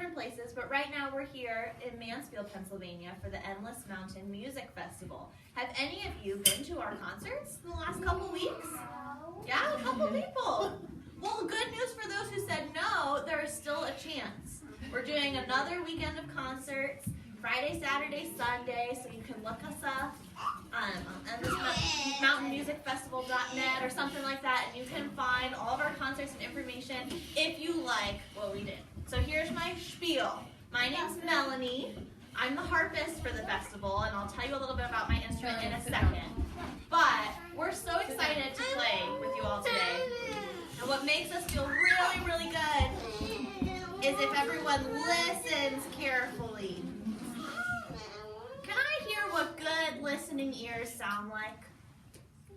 different places, but right now we're here in Mansfield, Pennsylvania for the Endless Mountain Music Festival. Have any of you been to our concerts in the last couple weeks? Yeah, a couple people. Well, good news for those who said no, there is still a chance. We're doing another weekend of concerts, Friday, Saturday, Sunday, so you can look us up on mountainmusicfestival.net or something like that, and you can find all of our concerts and information if you like what we did. So here's my spiel. My name's Melanie. I'm the harpist for the festival, and I'll tell you a little bit about my instrument in a second. But we're so excited to play with you all today. And what makes us feel really, really good is if everyone listens carefully. Can I hear what good listening ears sound like?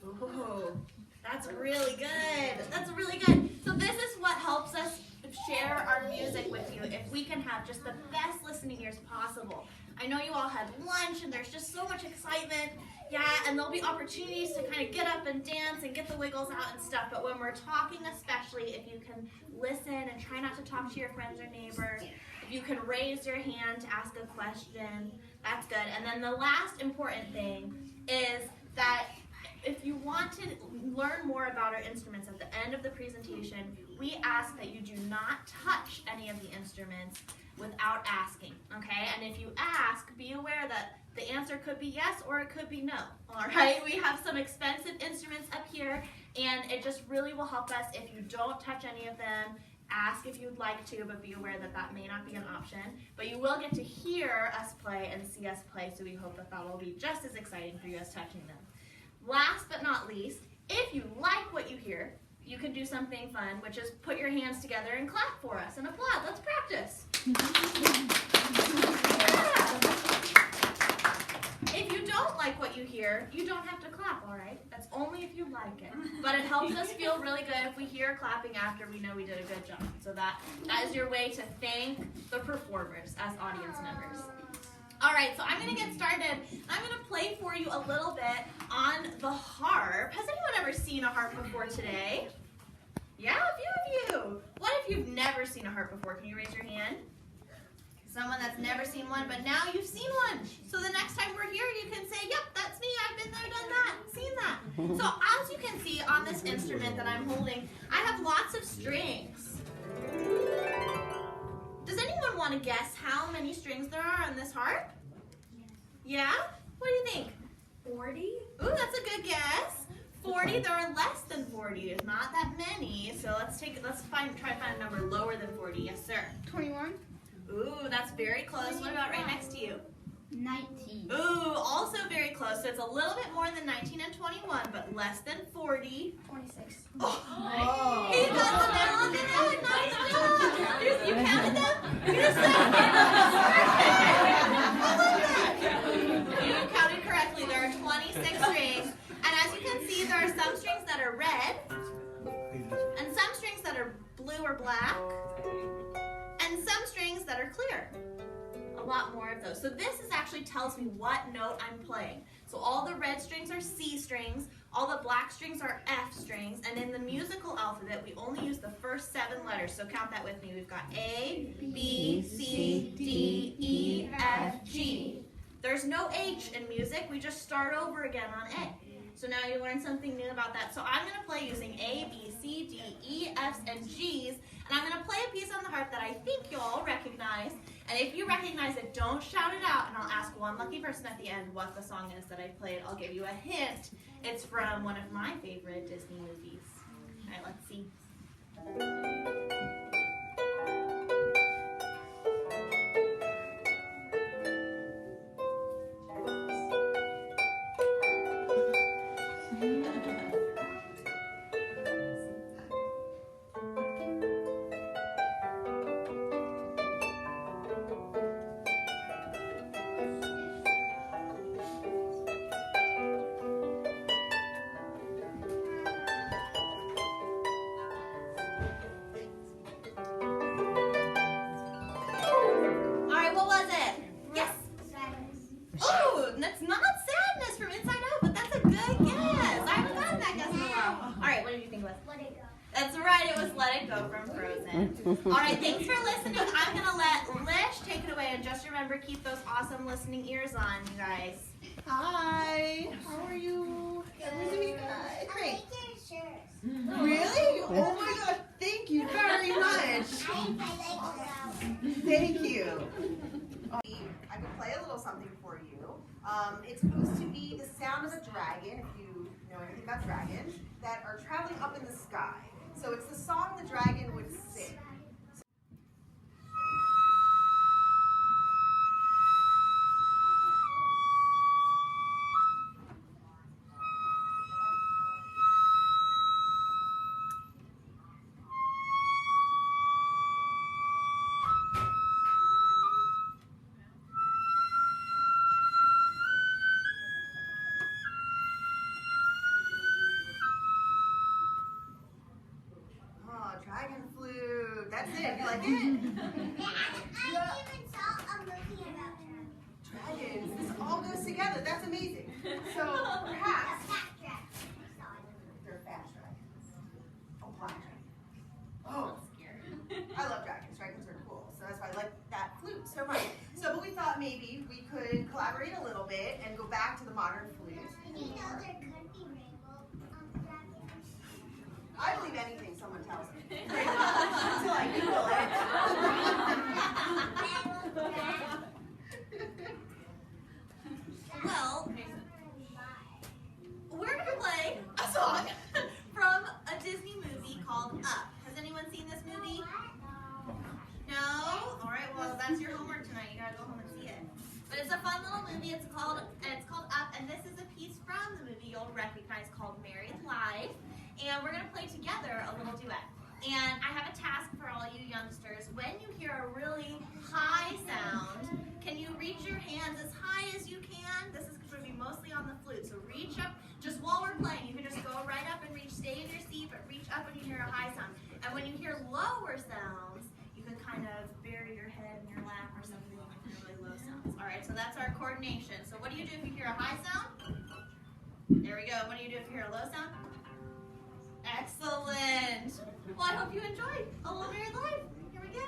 Ooh, that's really good. That's really good. So this is what helps us share our music with you if we can have just the best listening ears possible. I know you all had lunch and there's just so much excitement. Yeah, and there'll be opportunities to kind of get up and dance and get the wiggles out and stuff. But when we're talking especially, if you can listen and try not to talk to your friends or neighbors, if you can raise your hand to ask a question, that's good. And then the last important thing is that if you want to learn more about our instruments at the end of the presentation, we ask that you do not touch any of the instruments without asking, okay? And if you ask, be aware that the answer could be yes or it could be no, all right? We have some expensive instruments up here, and it just really will help us if you don't touch any of them. Ask if you'd like to, but be aware that that may not be an option. But you will get to hear us play and see us play, so we hope that that will be just as exciting for you as touching them. Last but not least, if you like what you hear, you can do something fun, which is put your hands together and clap for us and applaud. Let's practice. Yeah. If you don't like what you hear, you don't have to clap, all right? That's only if you like it. But it helps us feel really good if we hear clapping after we know we did a good job. So that is your way to thank the performers as audience members. All right, so I'm going to get started. I'm going to play for you a little bit on the harp. Has anyone ever seen a harp before today? Yeah, a few of you. What if you've never seen a harp before? Can you raise your hand? Someone that's never seen one, but now you've seen one. So the next time we're here, you can say, yep, that's me. I've been there, done that, seen that. So as you can see on this instrument that I'm holding, I have lots of strings. Does anyone want to guess how many strings there are on this harp? Yeah? What do you think? 40? Ooh, that's a good guess. 40, there are less than 40. There's not that many. So let's try to find a number lower than 40. Yes, sir. 21. Ooh, that's very close. What about right next to you? 19. Ooh, also very close. So it's a little bit more than 19 and 21, but less than 40. 26. Oh, he got the middle of the note. Nice job. You counted them? You're so good. I love that. You counted correctly. There are 26 strings. And as you can see, there are some strings that are red, and some strings that are blue or black, and some strings that are clear. A lot more of those. So this actually tells me what note I'm playing. So all the red strings are C strings, all the black strings are F strings, and in the musical alphabet, we only use the first 7 letters. So count that with me. We've got A, B, C, D, E, F, G. There's no H in music. We just start over again on A. So now you learned something new about that. So I'm going to play using A, B, C, D, E, F's, and G's. And I'm going to play a piece on the harp that I think you'll all recognize. And if you recognize it, don't shout it out. And I'll ask one lucky person at the end what the song is that I played. I'll give you a hint. It's from one of my favorite Disney movies. All right, let's see. That's right, it was Let It Go from Frozen. All right, thanks for listening. I'm going to let remember, keep those awesome listening ears on, you guys. Hi, how are you? Everything good? Great. I like your shirts. Really? Oh my gosh, thank you very much. Thank you. I could play a little something for you. It's supposed to be the sound of a dragon, if you know anything about dragons, that are traveling up in the sky. So it's the song the dragon would sing. Dragon flute. That's it. You like it? I even saw a movie about Dragons. This all goes together. That's amazing. So perhaps they're fast dragons. Oh, black dragons. Oh, I love dragons. Dragons are cool. So that's why I like that flute so much. So, but we thought maybe we could collaborate a little bit and go back to the modern flute. Did you know there could be rainbow dragons? I believe anything someone tells me. Until I Google it. Well, we're going to play a song from a Disney movie called Up. Has anyone seen this movie? No? All right, well, that's your homework tonight. You got to go home and see it. But it's a fun little movie. It's called Up, and this is a piece from the movie you'll recognize called Married Live. And we're going to play together a little duet. And I have a task for all you youngsters. When you hear a really high sound, can you reach your hands as high as you can? This is going to be mostly on the flute. So reach up, just while we're playing, you can just go right up and reach, stay in your seat, but reach up when you hear a high sound. And when you hear lower sounds, you can kind of bury your head in your lap or something when you hear really low sounds. All right, so that's our coordination. So what do you do if you hear a high sound? There we go. What do you do if you hear a low sound? Excellent. Well, I hope you enjoyed A Little Married Life. Here we go.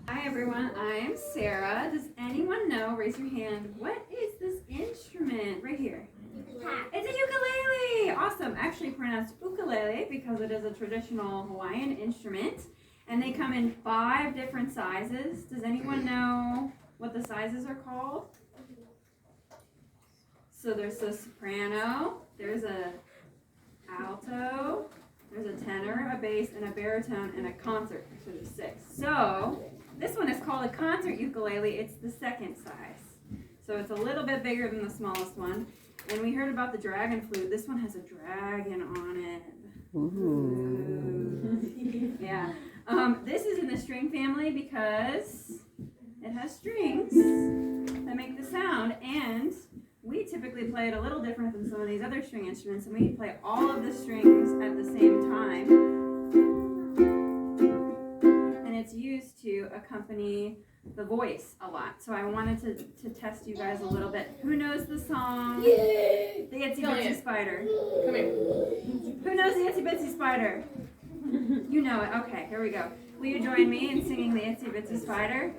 Hi everyone, I'm Sarah. Does anyone know, raise your hand, what is this instrument right here? It's a ukulele! Awesome. Actually pronounced ukulele because it is a traditional Hawaiian instrument. And they come in 5 different sizes. Does anyone know what the sizes are called? So there's a soprano, there's a alto, there's a tenor, a bass, and a baritone, and a concert. So there's 6. So this one is called a concert ukulele. It's the 2nd size. So it's a little bit bigger than the smallest one. And we heard about the dragon flute. This one has a dragon on it. Ooh. Yeah. This is in the string family because it has strings that make the sound, and we typically play it a little different than some of these other string instruments, and we play all of the strings at the same time. And it's used to accompany the voice a lot. So I wanted to test you guys a little bit. Who knows the song? The Itsy Bitsy Spider. Come here. Who knows the Itsy Bitsy Spider? You know it. Okay, here we go. Will you join me in singing the Itsy Bitsy Spider?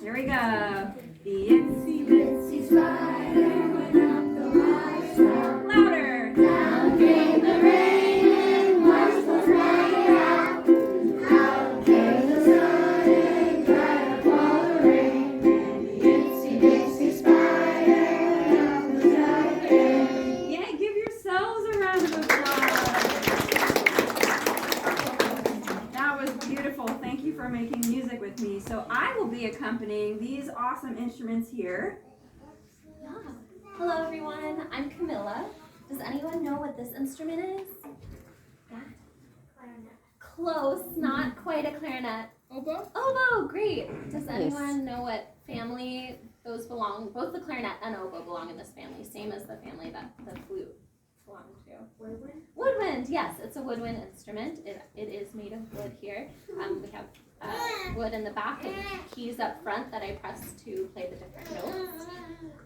Here we go. The Itsy Bitsy Spider went up the wide slope. Louder. Down came the rain and washed the spider out. Out came the sun and dried up all the rain. And the Itsy Bitsy Spider went up the side again. Yeah, give yourselves a round of applause. That was beautiful. Thank you for making music with me. So I will be accompanying these awesome instruments here. Hello everyone, I'm Camilla. Does anyone know what this instrument is? Yeah? Clarinet. Close, not quite a clarinet. Oboe? Oboe, great. Does anyone know what family those belong? Both the clarinet and oboe belong in this family, same as the family that the flute belonged to. Woodwind? Woodwind, yes, it's a woodwind instrument. It is made of wood here. We have wood in the back and keys up front that I press to play the different notes.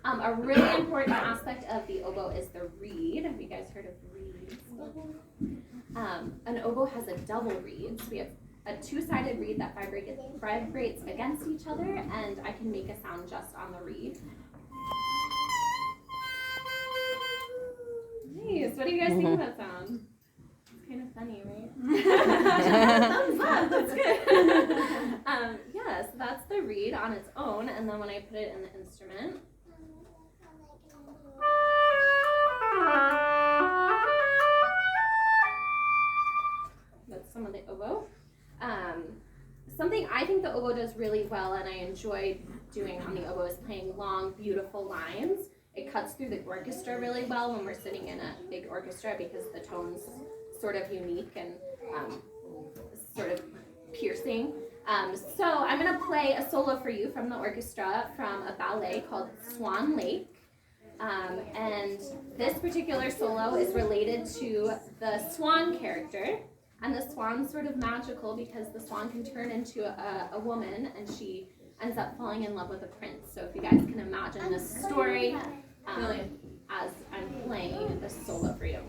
A really important aspect of the oboe is the reed. Have you guys heard of reeds before? An oboe has a double reed. So we have a 2-sided reed that vibrates against each other, and I can make a sound just on the reed. Nice. What do you guys think of that sound? It's kind of funny, right? Thumbs up. That's good. Yeah, so that's the reed on its own, and then when I put it in the instrument. That's some of the oboe. Something I think the oboe does really well, and I enjoy doing on the oboe, is playing long, beautiful lines. It cuts through the orchestra really well when we're sitting in a big orchestra because the tone's sort of unique and sort of piercing. So I'm going to play a solo for you from the orchestra from a ballet called Swan Lake. And this particular solo is related to the swan character. And the swan's sort of magical because the swan can turn into a woman, and she ends up falling in love with a prince. So if you guys can imagine this story as I'm playing this solo for you.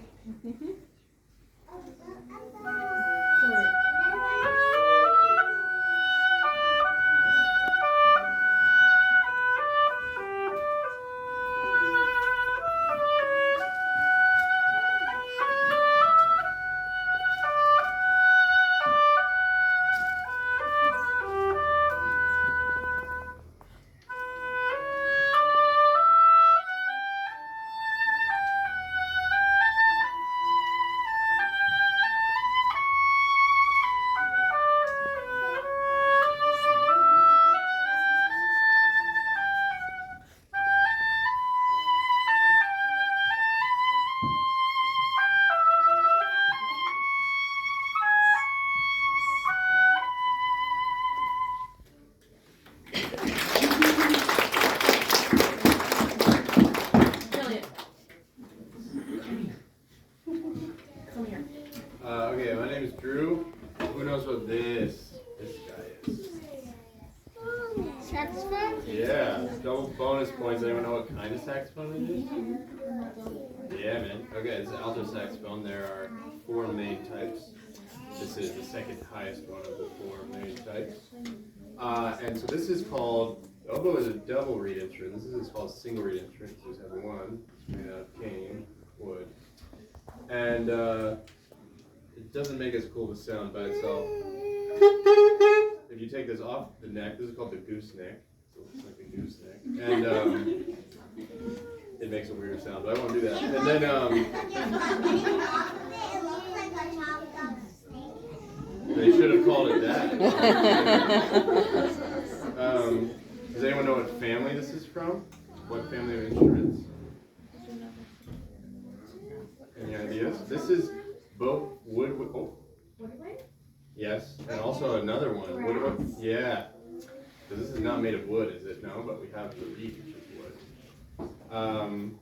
Okay, my name is Drew. Who knows what this guy is? Saxophone? Yeah, double bonus points. Anyone know what kind of saxophone it is? Yeah, man. Okay, it's an alto saxophone. There are 4 main types. This is the second highest one of the 4 main types. And so this is called, oboe is a double reed instrument. This is called single reed instrument. So just have one. It's made out of cane, wood. And it doesn't make as cool of a sound by itself. If you take this off the neck, this is called the gooseneck. So it looks like a gooseneck. And it makes a weird sound, but I won't do that. And then, they should have called it that. Does anyone know what family this is from? What family of instruments? Any ideas? This is both wood. Oh. Yes, and also another one. Wood, yeah. So this is not made of wood, is it? No, but we have the reed, which is wood. And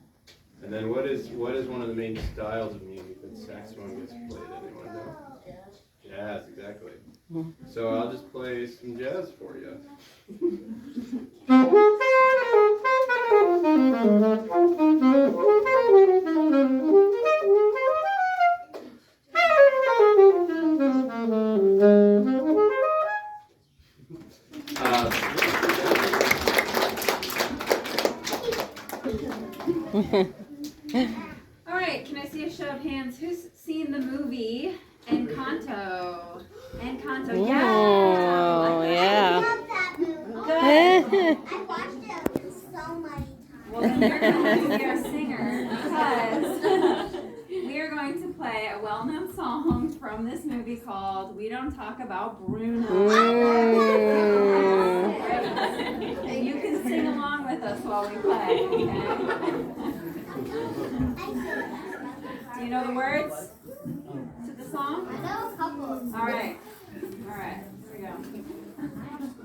then what is one of the main styles of music that saxophone gets played? Anyone know? Jazz, exactly. So I'll just play some jazz for you. All right, can I see a show of hands? Who's seen the movie Encanto? Encanto, yeah. Oh, yeah. I love that movie. Good. I watched it so many times. Well, then you're going to be our singer because we are going to play a well-known song from this movie called "We Don't Talk About Bruno." And you can sing along with us while we play. Okay? Do you know the words to the song? I know a couple. All right. All right. Here we go. 5, 6,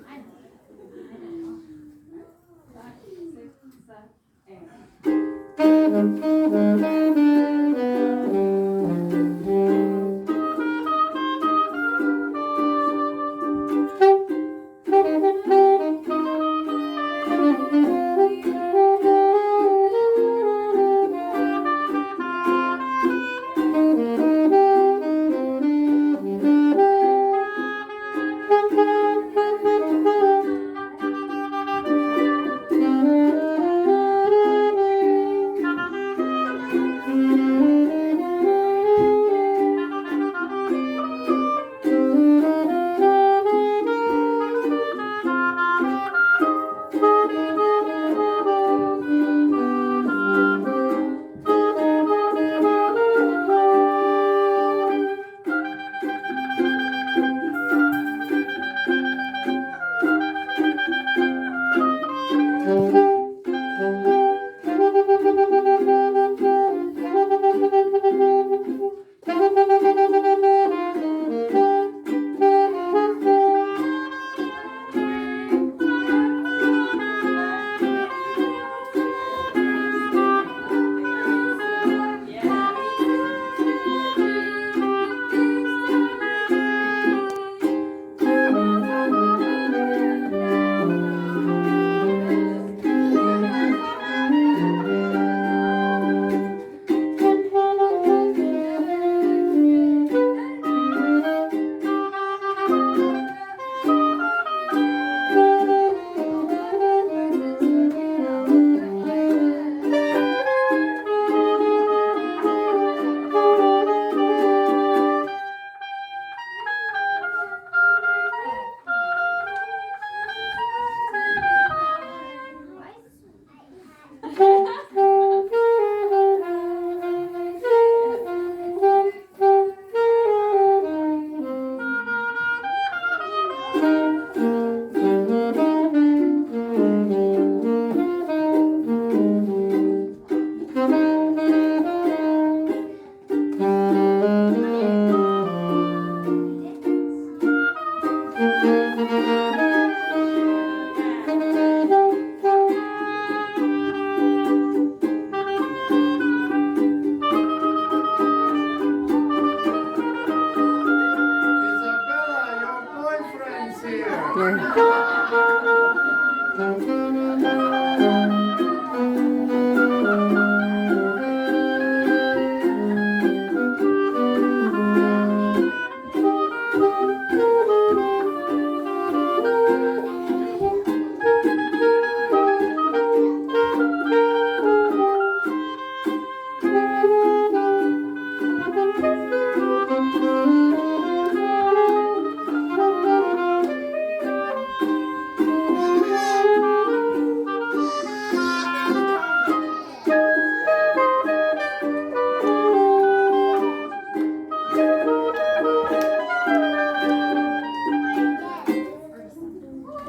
Thank you.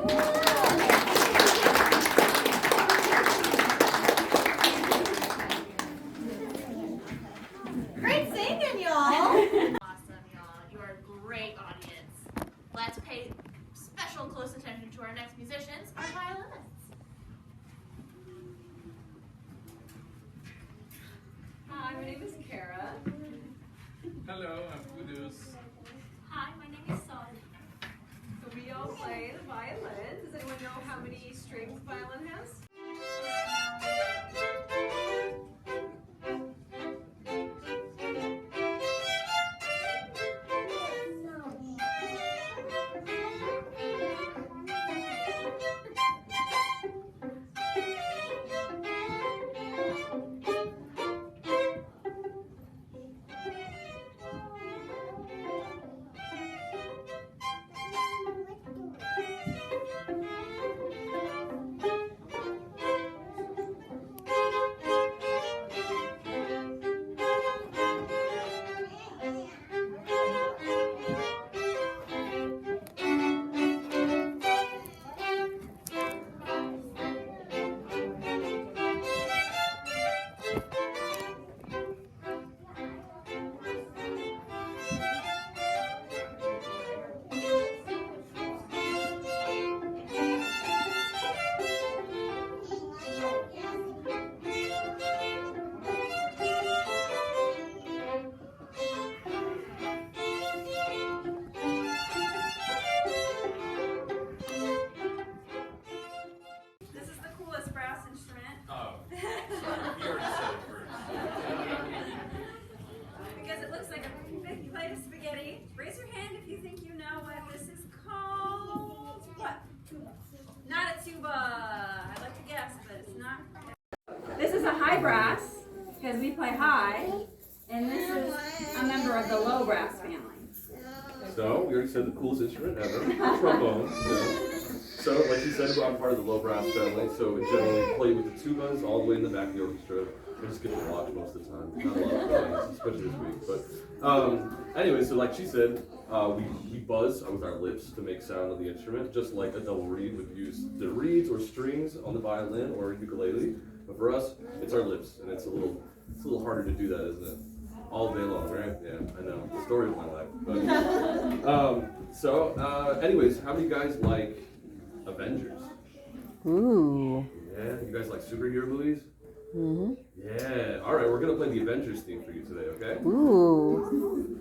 Great singing, y'all. Awesome, y'all. You are a great audience. Let's pay special close attention to our next musicians, our violinists. Hi, my name is Kara. Hello, I'm Kudus. Hi, my name is Sol. So we all play the violin. Does anyone know how many strings a violin has? This is the coolest brass instrument. Oh, you already said it first. Because it looks like a big plate of spaghetti. Raise your hand if you think you know what this is called. What? Not a tuba. I'd like to guess, but it's not. This is a high brass, because we play high, and this is a member of the low brass family. So, we already said the coolest instrument ever, trombone. So, like you said, I'm part of the low brass family, so we generally play with the tubas all the way in the back of the orchestra. I just get to watch most of the time. Not a lot of fun, especially this week. But anyway, so like she said, we buzz with our lips to make sound of the instrument, just like a double reed would use the reeds or strings on the violin or ukulele. But for us, it's our lips, and it's a little harder to do that, isn't it? All day long, right? Yeah, I know. The story of my life. But, anyways, how many guys like Avengers? Ooh. Yeah, you guys like superhero movies? Mm-hmm. Yeah. All right, we're gonna play the Avengers theme for you today, okay? Ooh.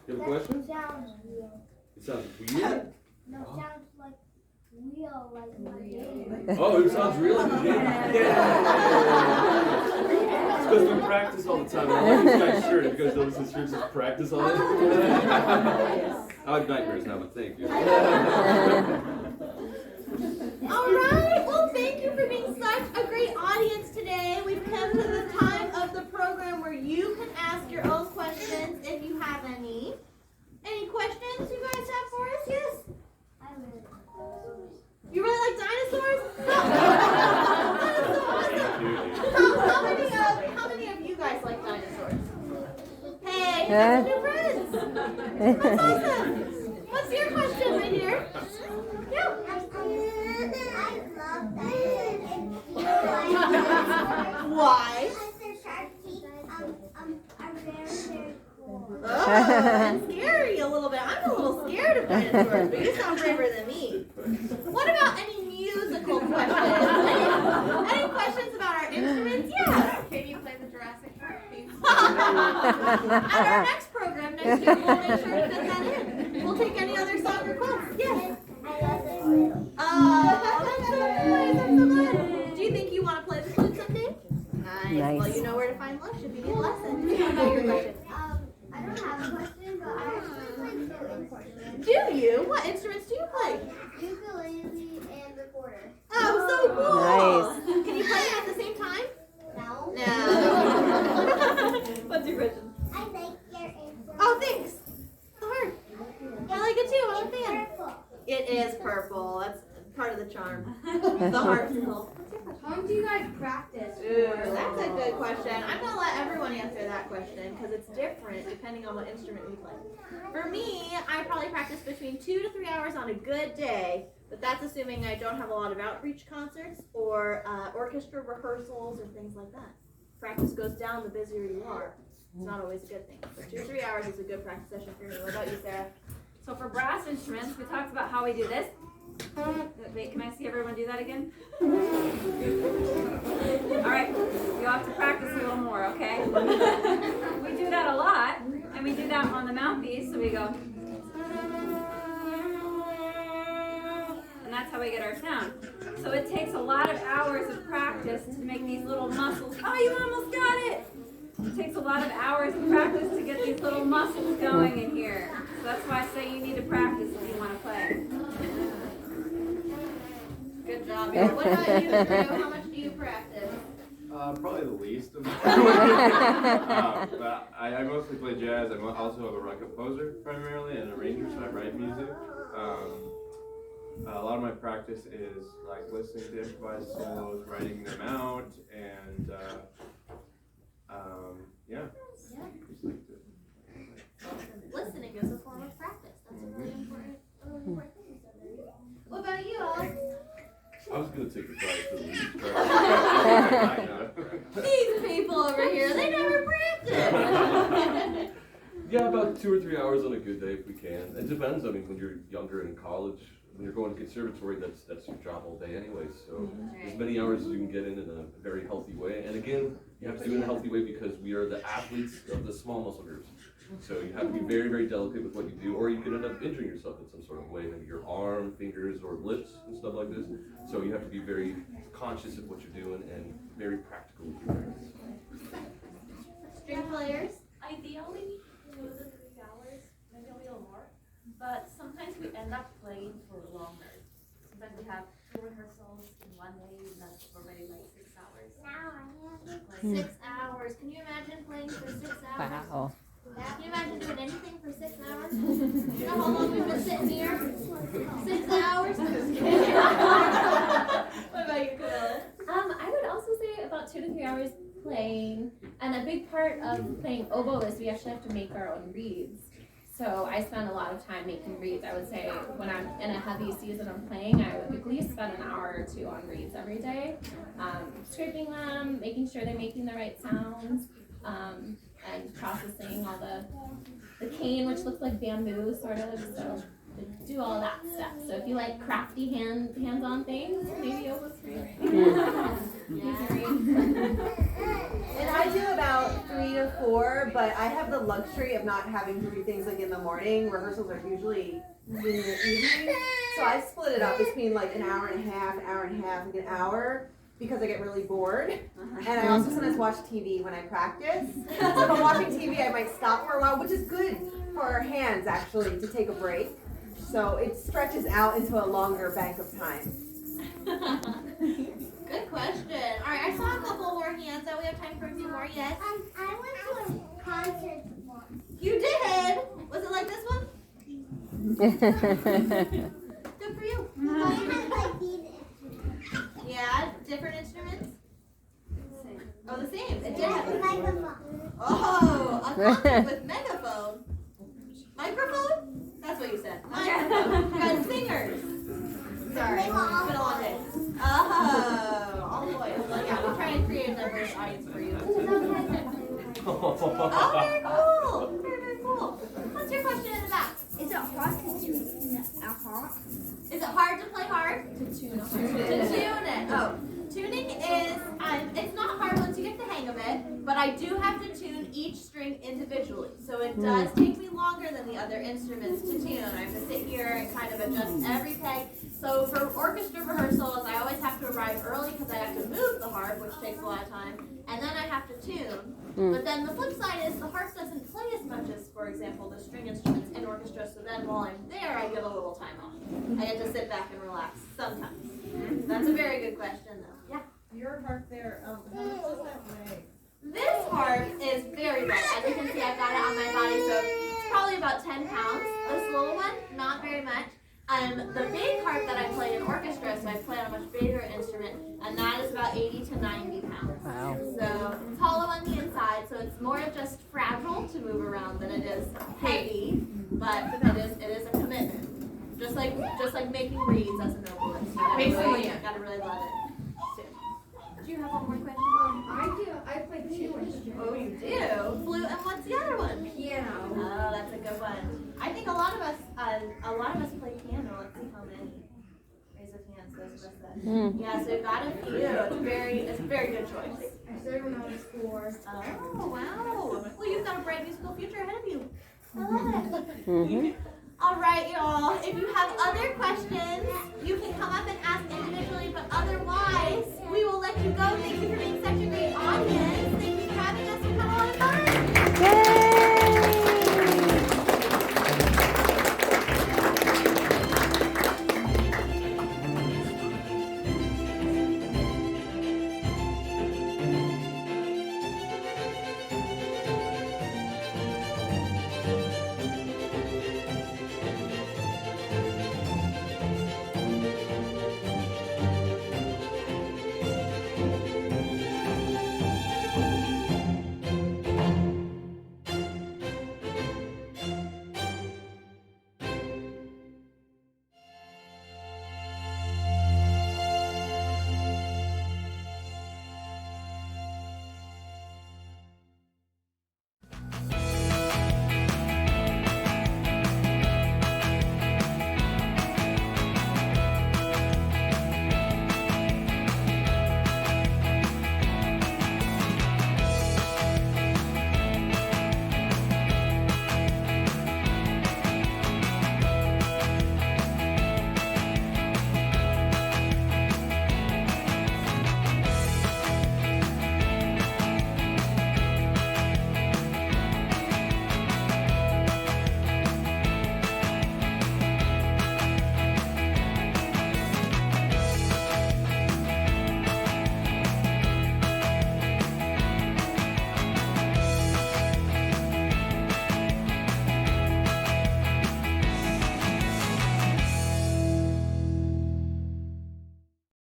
You have a question? Sounds real. It sounds weird. No, sounds like real, like my baby. Oh, it sounds real in the game? Yeah. It's because we practice all the time. I like this guy's shirt. You guys notice his shirt says practice on it? I have nightmares now, but thank you. All right. Well, thank you for being such a great audience today. We've come to the time of the program where you can ask your own questions if you have any. Any questions you guys have for us? Yes? I really like dinosaurs. You really like dinosaurs? That's so awesome. How many of you guys like dinosaurs? Hey, That's new friends. That's awesome. What's your question, my dear? Yeah. Why? Oh, and scary a little bit. I'm a little scared of dinosaurs, but you sound braver than me. What about any musical questions? Any questions about our instruments? Yeah. Can you play the Jurassic Park theme? At our next program next year, we'll make sure to fit that in. We'll take any other song requests. Yes. Oh, that's so nice. I'm so glad. Do you think you want to play the flute someday? Nice. Well, you know where to find lunch if you need a lesson. What about your question? I don't have a question, but I actually play two instruments. Do you? What instruments do you play? Ukulele and recorder. Oh, so cool. Nice. Can you play them at the same time? No. No. What's your question? I like your answer. Oh, thanks. The heart. I like it too. I'm a fan. Purple. It is purple. That's part of the charm. The heart. How long do you guys practice? Ooh, that's a good question. I'm gonna let everyone answer that question because it's different depending on what instrument we play. For me, I probably practice between 2 to 3 hours on a good day, but that's assuming I don't have a lot of outreach concerts or orchestra rehearsals or things like that. Practice goes down the busier you are. It's not always a good thing. So 2 to 3 hours is a good practice session for me. What about you, Sarah? So for brass instruments, we talked about how we do this. Wait, can I see everyone do that again? All right, you'll have to practice a little more, okay? We do that a lot, and we do that on the mouthpiece, so we go. And that's how we get our sound. So it takes a lot of hours of practice to make these little muscles. Oh, you almost got it! It takes a lot of hours of practice to get these little muscles going in here. So that's why I say you need to practice if you want to play. Good job. What about you, Drew? How much do you practice? Probably the least of but I mostly play jazz. I'm also a composer primarily and arranger, so I write music. A lot of my practice is like listening to improvised solos, writing them out, and yeah. Just like to, Listening is a form of practice. That's a really important thing. What about you, Alex? I was gonna take the prize for the least. These people over here, they never practice. Yeah, about 2 or 3 hours on a good day if we can. It depends. I mean, when you're younger and in college, when you're going to conservatory, that's your job all day anyway. So as many hours as you can get in a very healthy way. And again, you have to do it in a healthy way because we are the athletes of the small muscle groups. So you have to be very, very delicate with what you do, or you could end up injuring yourself in some sort of way, maybe your arm, fingers, or lips and stuff like this. So you have to be very conscious of what you're doing and very practical with your practice. String players? Ideally, 2 to 3 hours, maybe a little more. But sometimes we end up playing for longer. Sometimes we have 2 rehearsals in one day, and that's already like 6 hours. 6 hours. Can you imagine playing for 6 hours? Wow. Can you imagine doing anything for 6 hours? You know how long we've been sitting here? 6 hours? What about you, Camilla? I would also say about 2 to 3 hours playing, and a big part of playing oboe is we actually have to make our own reeds. So I spend a lot of time making reeds. I would say when I'm in a heavy season of playing, I would at least spend an hour or 2 on reeds every day, scraping them, making sure they're making the right sounds, and processing all the cane, which looks like bamboo, sort of. So do all that stuff. So if you like crafty hands-on things, maybe oboe's for you. And I do about 3 to 4, but I have the luxury of not having to do things like in the morning. Rehearsals are usually in the evening. So I split it up between like an hour and a half, like an hour, because I get really bored. And I also sometimes watch TV when I practice. So if I'm watching TV, I might stop for a while, which is good for our hands actually, to take a break. So it stretches out into a longer bank of time. Good question. All right, I saw a couple more hands. So we have time for a few more. Yes. I went to a concert once. You did. Was it like this one? Good for you. I had like these instruments. Yeah, different instruments. Oh, the same. It did. Yeah, the microphone. Oh, a concert with megaphone. sorry. It's been a long day. Oh, all the boys. Well, yeah, we'll try and create a diverse audience for you. Oh, very cool. Very cool. What's your question in the back? Is it hard to tune a harp? Is it hard to play hard? To tune To tune it. Oh, tuning is, it's not hard once you get the hang of it, but I do have to tune each string individually. So it does take me longer than the other instruments to tune. I have to sit here and kind of adjust every peg. So for orchestra rehearsals, I always have to arrive early because I have to move the harp, which takes a lot of time, and then I have to tune. But then the flip side is the harp doesn't play as much as, for example, the string instruments in orchestra, so then while I'm there, I get a little time off. I get to sit back and relax sometimes. That's a very good question, though. Yeah? Your harp there, how much does that weigh? This harp is very light. As you can see, I've got it on my body, so it's probably about 10 pounds. This little one, not very much. The big harp that I play in orchestra, so I play on a much bigger instrument, and that is about 80 to 90 pounds. Wow. So it's hollow on the inside, so it's more just fragile to move around than it is heavy, but it is a commitment. Just like making reeds as an oboist. Gotta really love it. Do you have one more question, Mom? I do. I play 2 instruments. Oh, you do? Flute, and what's the other one? Piano. Oh, that's a good one. I think a lot of us play piano. Let's see how many. Raise of hands, those of us that. Yeah, so you've got a few. It's a very good choice. I started when I was 4. Oh, wow. Well, you've got a bright musical future ahead of you. I love it. All right, y'all. If you have other questions, you can come up and ask individually, but otherwise, we will let you go. Thank you for being such a great audience.